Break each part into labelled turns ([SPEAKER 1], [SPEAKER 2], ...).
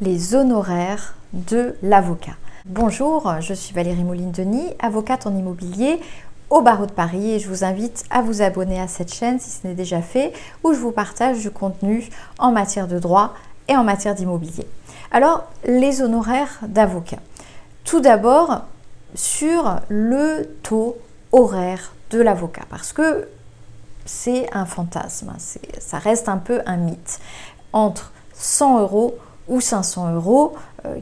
[SPEAKER 1] les honoraires de l'avocat. Bonjour, je suis Valérie Moline-Denis, avocate en immobilier au barreau de Paris et je vous invite à vous abonner à cette chaîne si ce n'est déjà fait, où je vous partage du contenu en matière de droit et en matière d'immobilier. Alors, les honoraires d'avocat. Tout d'abord, sur le taux horaire de l'avocat, parce que c'est un fantasme, ça reste un peu un mythe. Entre 100 € ou 500 €,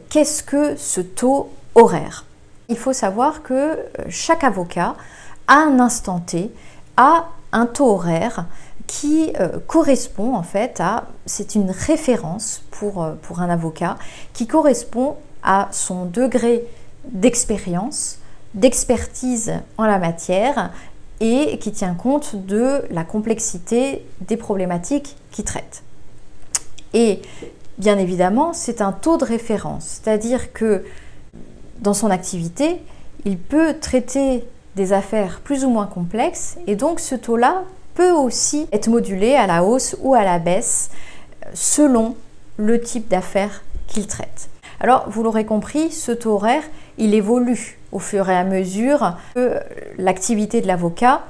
[SPEAKER 1] qu'est-ce que ce taux horaire? Il faut savoir que chaque avocat, à un instant T, a un taux horaire qui correspond en fait à, c'est une référence pour un avocat, qui correspond à son degré d'expérience, d'expertise en la matière et qui tient compte de la complexité des problématiques qu'il traite. Et bien évidemment, c'est un taux de référence, c'est-à-dire que dans son activité, il peut traiter des affaires plus ou moins complexes et donc ce taux-là peut aussi être modulé à la hausse ou à la baisse selon le type d'affaires qu'il traite. Alors, vous l'aurez compris, ce taux horaire, il évolue au fur et à mesure que l'activité de l'avocat.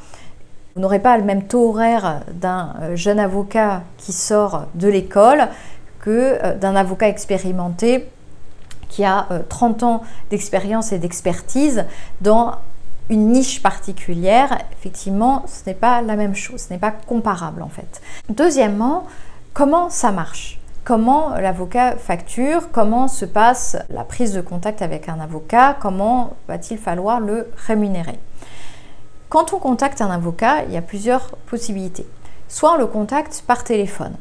[SPEAKER 1] Vous n'aurez pas le même taux horaire d'un jeune avocat qui sort de l'école que d'un avocat expérimenté qui a 30 ans d'expérience et d'expertise dans une niche particulière. Effectivement, ce n'est pas la même chose, ce n'est pas comparable en fait. Deuxièmement, comment ça marche? Comment l'avocat facture? Comment se passe la prise de contact avec un avocat? Comment va-t-il falloir le rémunérer? Quand on contacte un avocat, il y a plusieurs possibilités. Soit on le contacte par téléphone.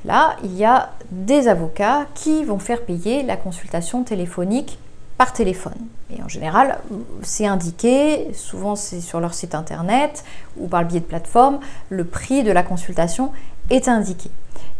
[SPEAKER 1] Là, il y a des avocats qui vont faire payer la consultation téléphonique par téléphone. Et en général, c'est indiqué, souvent c'est sur leur site internet ou par le biais de plateformes, le prix de la consultation est indiqué.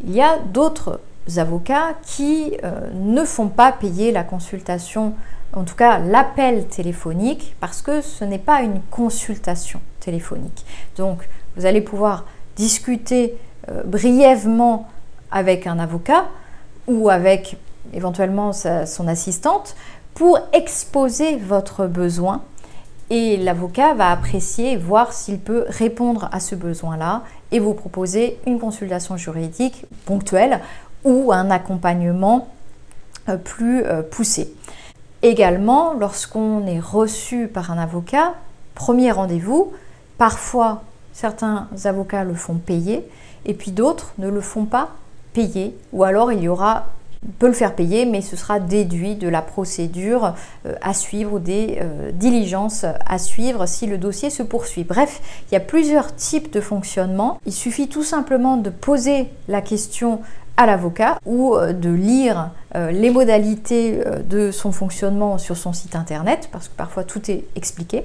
[SPEAKER 1] Il y a d'autres avocats qui ne font pas payer la consultation, en tout cas l'appel téléphonique, parce que ce n'est pas une consultation téléphonique. Donc vous allez pouvoir discuter brièvement avec un avocat ou avec éventuellement son assistante pour exposer votre besoin et l'avocat va apprécier et voir s'il peut répondre à ce besoin-là et vous proposer une consultation juridique ponctuelle ou un accompagnement plus poussé. Également, lorsqu'on est reçu par un avocat, premier rendez-vous, parfois certains avocats le font payer et puis d'autres ne le font pas payer ou alors on peut le faire payer mais ce sera déduit de la procédure à suivre ou des diligences à suivre si le dossier se poursuit. Bref, il y a plusieurs types de fonctionnement. Il suffit tout simplement de poser la question à l'avocat ou de lire les modalités de son fonctionnement sur son site internet parce que parfois tout est expliqué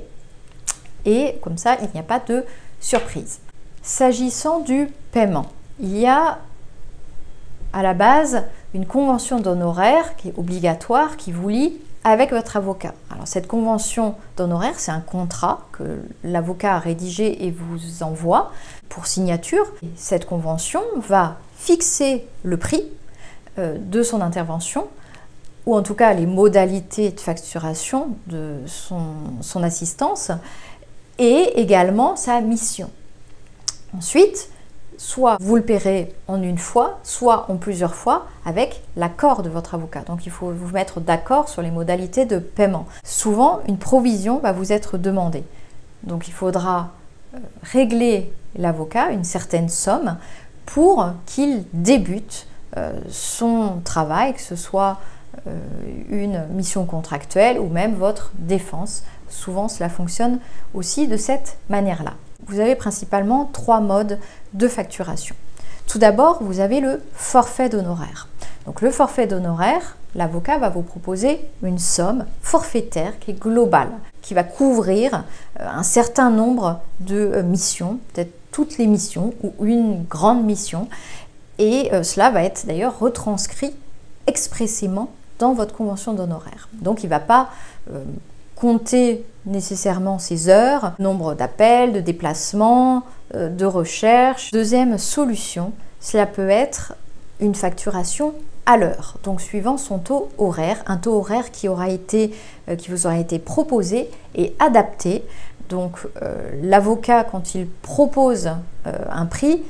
[SPEAKER 1] et comme ça il n'y a pas de surprise. S'agissant du paiement, il y a à la base une convention d'honoraires qui est obligatoire qui vous lie avec votre avocat. Alors cette convention d'honoraires, c'est un contrat que l'avocat a rédigé et vous envoie pour signature. Et cette convention va fixer le prix de son intervention ou en tout cas les modalités de facturation de son assistance et également sa mission. Ensuite, soit vous le paierez en une fois, soit en plusieurs fois avec l'accord de votre avocat. Donc il faut vous mettre d'accord sur les modalités de paiement. Souvent, une provision va vous être demandée. Donc il faudra régler l'avocat une certaine somme pour qu'il débute son travail, que ce soit une mission contractuelle ou même votre défense. Souvent, cela fonctionne aussi de cette manière-là. Vous avez principalement 3 modes de facturation. Tout d'abord, vous avez le forfait d'honoraires. Donc le forfait d'honoraires, l'avocat va vous proposer une somme forfaitaire qui est globale, qui va couvrir un certain nombre de missions, peut-être toutes les missions ou une grande mission. Et cela va être d'ailleurs retranscrit expressément dans votre convention d'honoraires. Donc il ne va pas compter nécessairement ses heures, nombre d'appels, de déplacements, de recherches. Deuxième solution, cela peut être une facturation à l'heure, donc suivant son taux horaire, un taux horaire qui vous aura été proposé et adapté. Donc l'avocat, quand il propose un prix,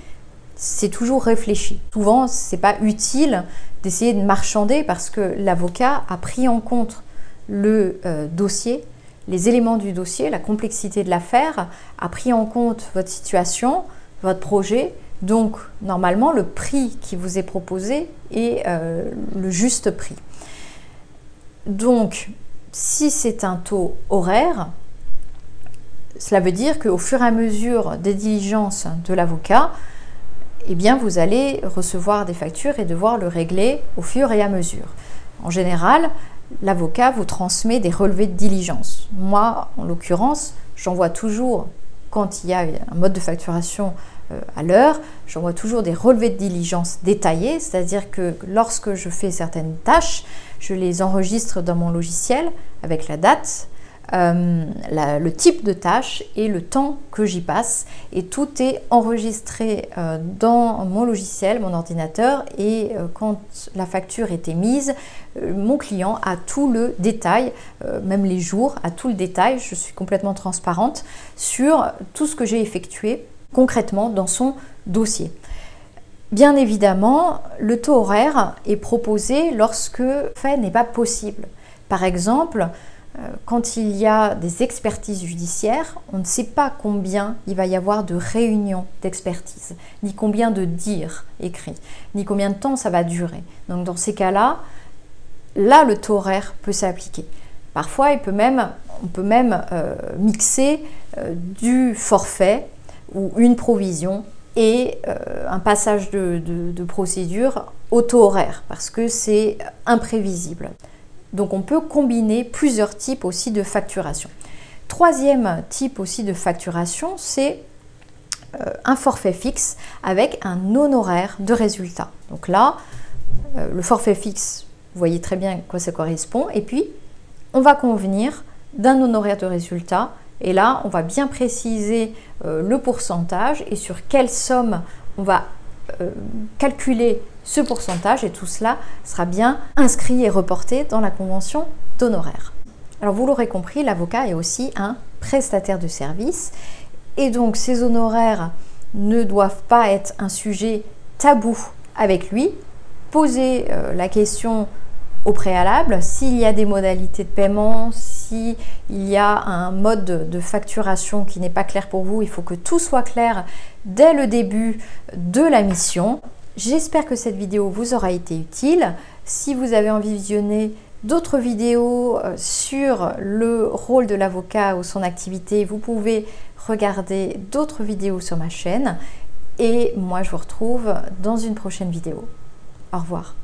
[SPEAKER 1] c'est toujours réfléchi. Souvent, ce n'est pas utile d'essayer de marchander parce que l'avocat a pris en compte le dossier, les éléments du dossier, la complexité de l'affaire, a pris en compte votre situation, votre projet. Donc, normalement, le prix qui vous est proposé est le juste prix. Donc, si c'est un taux horaire, cela veut dire qu'au fur et à mesure des diligences de l'avocat, eh bien, vous allez recevoir des factures et devoir le régler au fur et à mesure. En général, l'avocat vous transmet des relevés de diligence. Moi, en l'occurrence, j'envoie toujours, quand il y a un mode de facturation à l'heure, j'envoie toujours des relevés de diligence détaillés, c'est-à-dire que lorsque je fais certaines tâches, je les enregistre dans mon logiciel avec la date, le type de tâche et le temps que j'y passe, et tout est enregistré dans mon logiciel, mon ordinateur, et quand la facture est émise, mon client a tout le détail, même les jours, a tout le détail. Je suis complètement transparente sur tout ce que j'ai effectué concrètement dans son dossier. Bien évidemment, le taux horaire est proposé lorsque fait n'est pas possible. Par exemple, quand il y a des expertises judiciaires, on ne sait pas combien il va y avoir de réunions d'expertise, ni combien de dires écrits, ni combien de temps ça va durer. Donc dans ces cas-là, le taux horaire peut s'appliquer. Parfois, on peut même mixer du forfait ou une provision et un passage de procédure au taux horaire, parce que c'est imprévisible. Donc on peut combiner plusieurs types aussi de facturation. Troisième type aussi de facturation, c'est un forfait fixe avec un honoraire de résultat. Donc là, le forfait fixe, vous voyez très bien à quoi ça correspond. Et puis, on va convenir d'un honoraire de résultat. Et là, on va bien préciser le pourcentage et sur quelle somme on va calculer ce pourcentage, et tout cela sera bien inscrit et reporté dans la convention d'honoraires. Alors vous l'aurez compris, l'avocat est aussi un prestataire de service, et donc ces honoraires ne doivent pas être un sujet tabou avec lui. Posez la question au préalable, s'il y a des modalités de paiement, s'il y a un mode de facturation qui n'est pas clair pour vous, il faut que tout soit clair dès le début de la mission. J'espère que cette vidéo vous aura été utile. Si vous avez envie de visionner d'autres vidéos sur le rôle de l'avocat ou son activité, vous pouvez regarder d'autres vidéos sur ma chaîne. Et moi, je vous retrouve dans une prochaine vidéo. Au revoir.